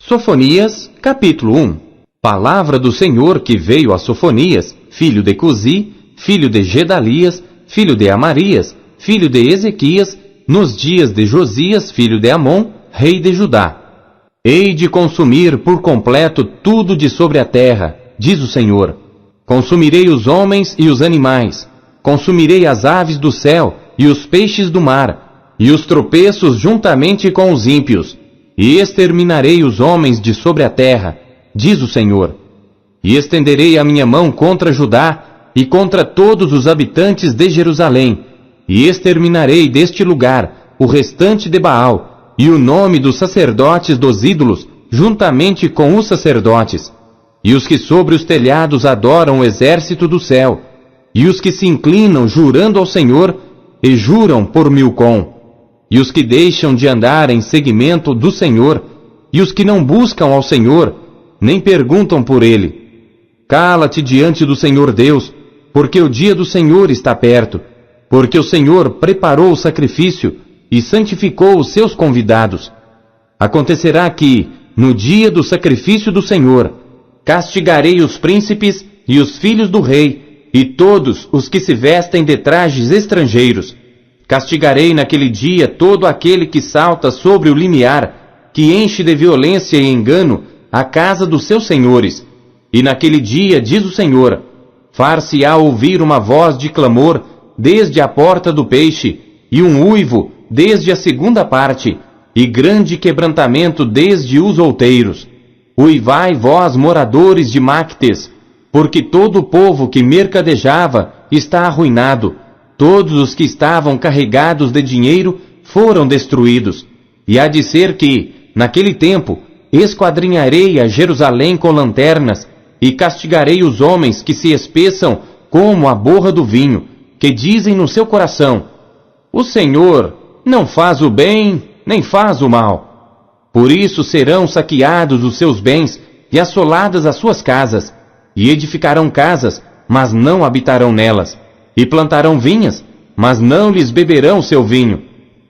Sofonias, capítulo 1. Palavra do Senhor que veio a Sofonias, filho de Cusi, filho de Gedalias, filho de Amarias, filho de Ezequias, nos dias de Josias, filho de Amon, rei de Judá. Hei de consumir por completo tudo de sobre a terra, diz o Senhor. Consumirei os homens e os animais, consumirei as aves do céu e os peixes do mar, e os tropeços juntamente com os ímpios, e exterminarei os homens de sobre a terra, diz o Senhor. E estenderei a minha mão contra Judá e contra todos os habitantes de Jerusalém, e exterminarei deste lugar o restante de Baal, e o nome dos sacerdotes dos ídolos, juntamente com os sacerdotes, e os que sobre os telhados adoram o exército do céu, e os que se inclinam jurando ao Senhor, e juram por Milcom, e os que deixam de andar em seguimento do Senhor, e os que não buscam ao Senhor, nem perguntam por Ele. Cala-te diante do Senhor Deus, porque o dia do Senhor está perto, porque o Senhor preparou o sacrifício e santificou os seus convidados. Acontecerá que, no dia do sacrifício do Senhor, castigarei os príncipes e os filhos do rei, e todos os que se vestem de trajes estrangeiros. Castigarei naquele dia todo aquele que salta sobre o limiar, que enche de violência e engano a casa dos seus senhores. E naquele dia, diz o Senhor, far-se-á ouvir uma voz de clamor desde a porta do peixe, e um uivo desde a segunda parte, e grande quebrantamento desde os outeiros. Uivai vós, moradores de Mactes, porque todo o povo que mercadejava está arruinado. Todos os que estavam carregados de dinheiro foram destruídos. E há de ser que, naquele tempo, esquadrinharei a Jerusalém com lanternas, e castigarei os homens que se espeçam como a borra do vinho, que dizem no seu coração, o Senhor não faz o bem, nem faz o mal. Por isso serão saqueados os seus bens, e assoladas as suas casas, e edificarão casas, mas não habitarão nelas. E plantarão vinhas, mas não lhes beberão seu vinho.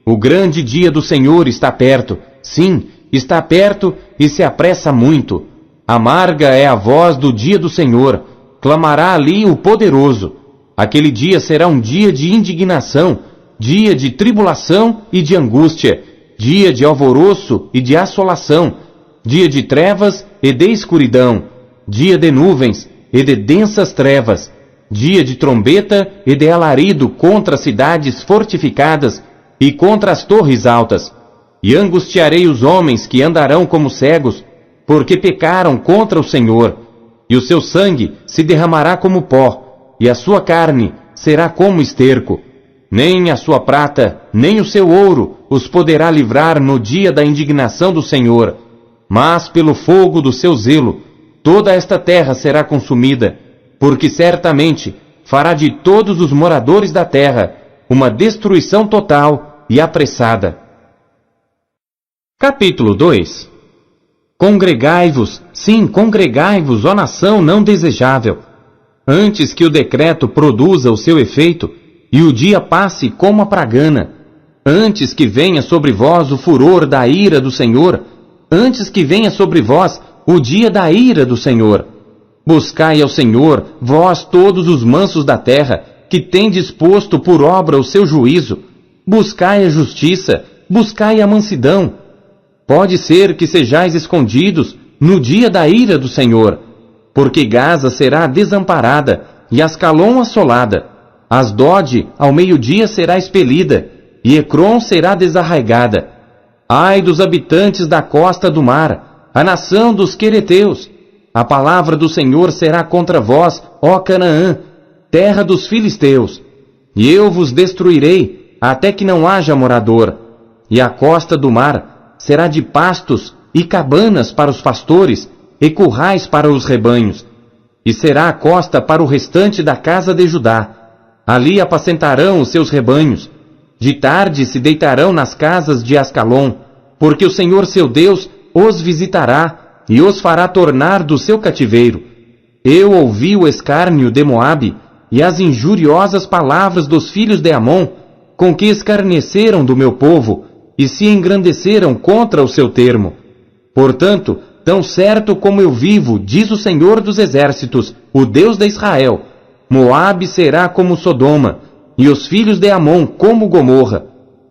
O grande dia do Senhor está perto, sim, está perto e se apressa muito. Amarga é a voz do dia do Senhor, clamará ali o poderoso. Aquele dia será um dia de indignação, dia de tribulação e de angústia, dia de alvoroço e de assolação, dia de trevas e de escuridão, dia de nuvens e de densas trevas, dia de trombeta e de alarido contra as cidades fortificadas e contra as torres altas. E angustiarei os homens que andarão como cegos, porque pecaram contra o Senhor. E o seu sangue se derramará como pó, e a sua carne será como esterco. Nem a sua prata, nem o seu ouro os poderá livrar no dia da indignação do Senhor. Mas pelo fogo do seu zelo, toda esta terra será consumida, porque certamente fará de todos os moradores da terra uma destruição total e apressada. Capítulo 2. Congregai-vos, sim, congregai-vos, ó nação não desejável, antes que o decreto produza o seu efeito e o dia passe como a pragana, antes que venha sobre vós o furor da ira do Senhor, antes que venha sobre vós o dia da ira do Senhor. Buscai ao Senhor, vós todos os mansos da terra, que tendes posto por obra o seu juízo. Buscai a justiça, buscai a mansidão. Pode ser que sejais escondidos no dia da ira do Senhor, porque Gaza será desamparada e Ascalon assolada. Asdod ao meio-dia será expelida, e Ecrom será desarraigada. Ai dos habitantes da costa do mar, a nação dos quereteus! A palavra do Senhor será contra vós, ó Canaã, terra dos filisteus. E eu vos destruirei, até que não haja morador. E a costa do mar será de pastos e cabanas para os pastores, e currais para os rebanhos. E será a costa para o restante da casa de Judá. Ali apacentarão os seus rebanhos. De tarde se deitarão nas casas de Ascalon, porque o Senhor seu Deus os visitará, e os fará tornar do seu cativeiro. Eu ouvi o escárnio de Moabe, e as injuriosas palavras dos filhos de Amon, com que escarneceram do meu povo, e se engrandeceram contra o seu termo. Portanto, tão certo como eu vivo, diz o Senhor dos Exércitos, o Deus de Israel, Moabe será como Sodoma, e os filhos de Amon como Gomorra,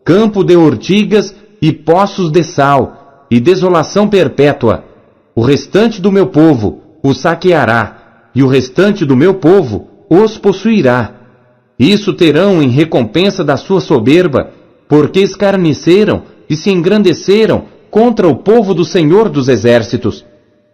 campo de ortigas e poços de sal, e desolação perpétua. O restante do meu povo os saqueará, e o restante do meu povo os possuirá. Isso terão em recompensa da sua soberba, porque escarneceram e se engrandeceram contra o povo do Senhor dos Exércitos.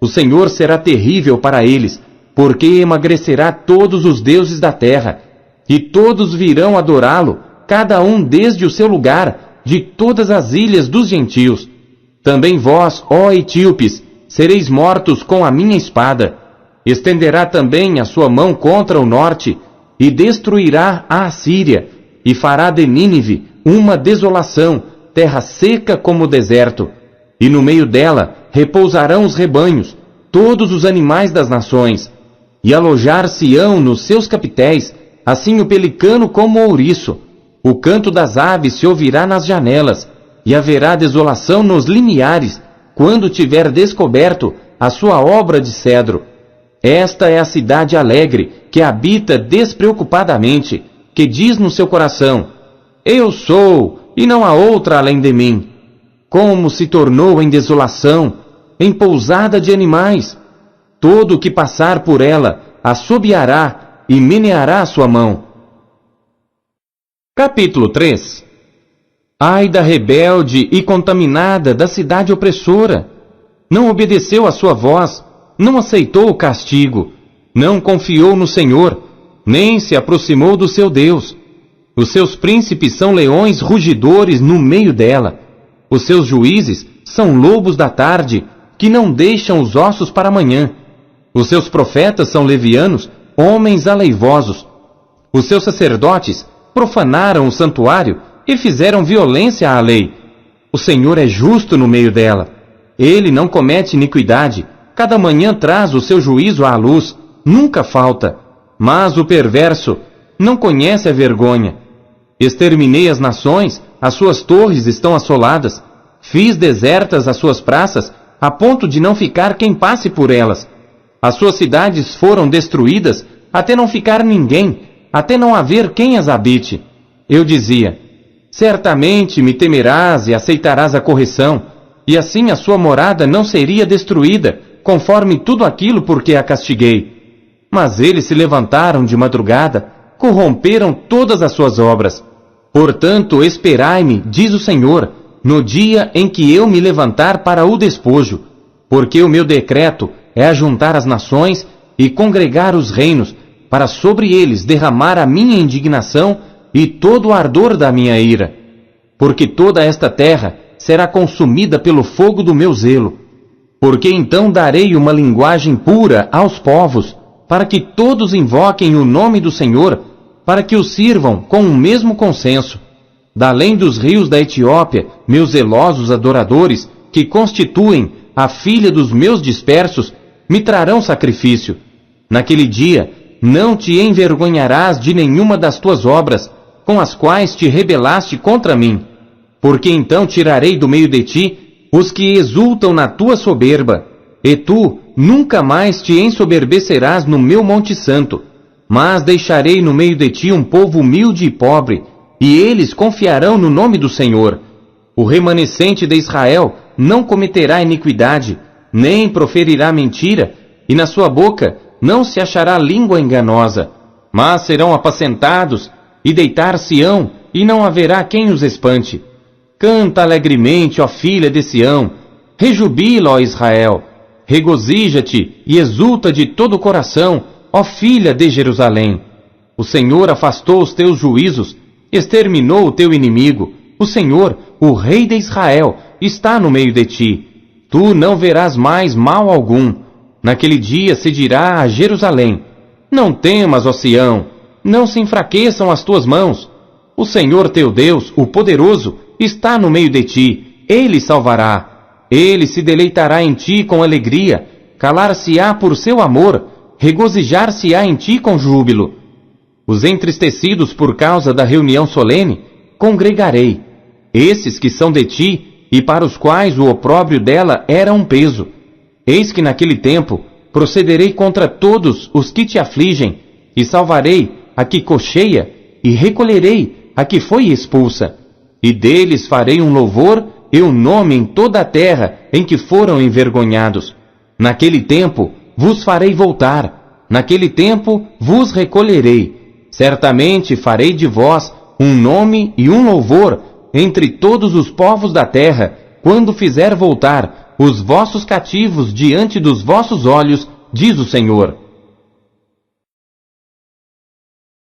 O Senhor será terrível para eles, porque emagrecerá todos os deuses da terra, e todos virão adorá-lo, cada um desde o seu lugar, de todas as ilhas dos gentios. Também vós, ó etíopes, sereis mortos com a minha espada. Estenderá também a sua mão contra o norte, e destruirá a Assíria, e fará de Nínive uma desolação, terra seca como o deserto. E no meio dela repousarão os rebanhos, todos os animais das nações, e alojar-se-ão nos seus capitéis, assim o pelicano como o ouriço. O canto das aves se ouvirá nas janelas, e haverá desolação nos limiares, quando tiver descoberto a sua obra de cedro. Esta é a cidade alegre, que habita despreocupadamente, que diz no seu coração: eu sou, e não há outra além de mim. Como se tornou em desolação, em pousada de animais. Todo o que passar por ela assobiará e meneará a sua mão. Capítulo 3. Ai da rebelde e contaminada da cidade opressora! Não obedeceu à sua voz, não aceitou o castigo, não confiou no Senhor, nem se aproximou do seu Deus. Os seus príncipes são leões rugidores no meio dela. Os seus juízes são lobos da tarde, que não deixam os ossos para amanhã. Os seus profetas são levianos, homens aleivosos. Os seus sacerdotes profanaram o santuário e fizeram violência à lei. O Senhor é justo no meio dela. Ele não comete iniquidade. Cada manhã traz o seu juízo à luz. Nunca falta. Mas o perverso não conhece a vergonha. Exterminei as nações, as suas torres estão assoladas. Fiz desertas as suas praças, a ponto de não ficar quem passe por elas. As suas cidades foram destruídas, até não ficar ninguém, até não haver quem as habite. Eu dizia: certamente me temerás e aceitarás a correção, e assim a sua morada não seria destruída, conforme tudo aquilo por que a castiguei. Mas eles se levantaram de madrugada, corromperam todas as suas obras. Portanto, esperai-me, diz o Senhor, no dia em que eu me levantar para o despojo, porque o meu decreto é ajuntar as nações e congregar os reinos, para sobre eles derramar a minha indignação e todo o ardor da minha ira. Porque toda esta terra será consumida pelo fogo do meu zelo. Porque então darei uma linguagem pura aos povos, para que todos invoquem o nome do Senhor, para que o sirvam com o mesmo consenso. Da além dos rios da Etiópia, meus zelosos adoradores, que constituem a filha dos meus dispersos, me trarão sacrifício. Naquele dia, não te envergonharás de nenhuma das tuas obras, com as quais te rebelaste contra mim. Porque então tirarei do meio de ti os que exultam na tua soberba, e tu nunca mais te ensoberbecerás no meu monte santo, mas deixarei no meio de ti um povo humilde e pobre, e eles confiarão no nome do Senhor. O remanescente de Israel não cometerá iniquidade, nem proferirá mentira, e na sua boca não se achará língua enganosa, mas serão apacentados, e deitar-se-ão, e não haverá quem os espante. Canta alegremente, ó filha de Sião, rejubila, ó Israel, regozija-te e exulta de todo o coração, ó filha de Jerusalém. O Senhor afastou os teus juízos, exterminou o teu inimigo. O Senhor, o Rei de Israel, está no meio de ti. Tu não verás mais mal algum. Naquele dia se dirá a Jerusalém: não temas, ó Sião, não se enfraqueçam as tuas mãos. O Senhor teu Deus, o poderoso, está no meio de ti. Ele salvará. Ele se deleitará em ti com alegria, calar-se-á por seu amor, regozijar-se-á em ti com júbilo. Os entristecidos por causa da reunião solene, congregarei. Esses que são de ti, e para os quais o opróbrio dela era um peso. Eis que naquele tempo procederei contra todos os que te afligem, e salvarei a que cocheia, e recolherei a que foi expulsa. E deles farei um louvor e um nome em toda a terra em que foram envergonhados. Naquele tempo vos farei voltar, naquele tempo vos recolherei. Certamente farei de vós um nome e um louvor entre todos os povos da terra, quando fizer voltar os vossos cativos diante dos vossos olhos, diz o Senhor.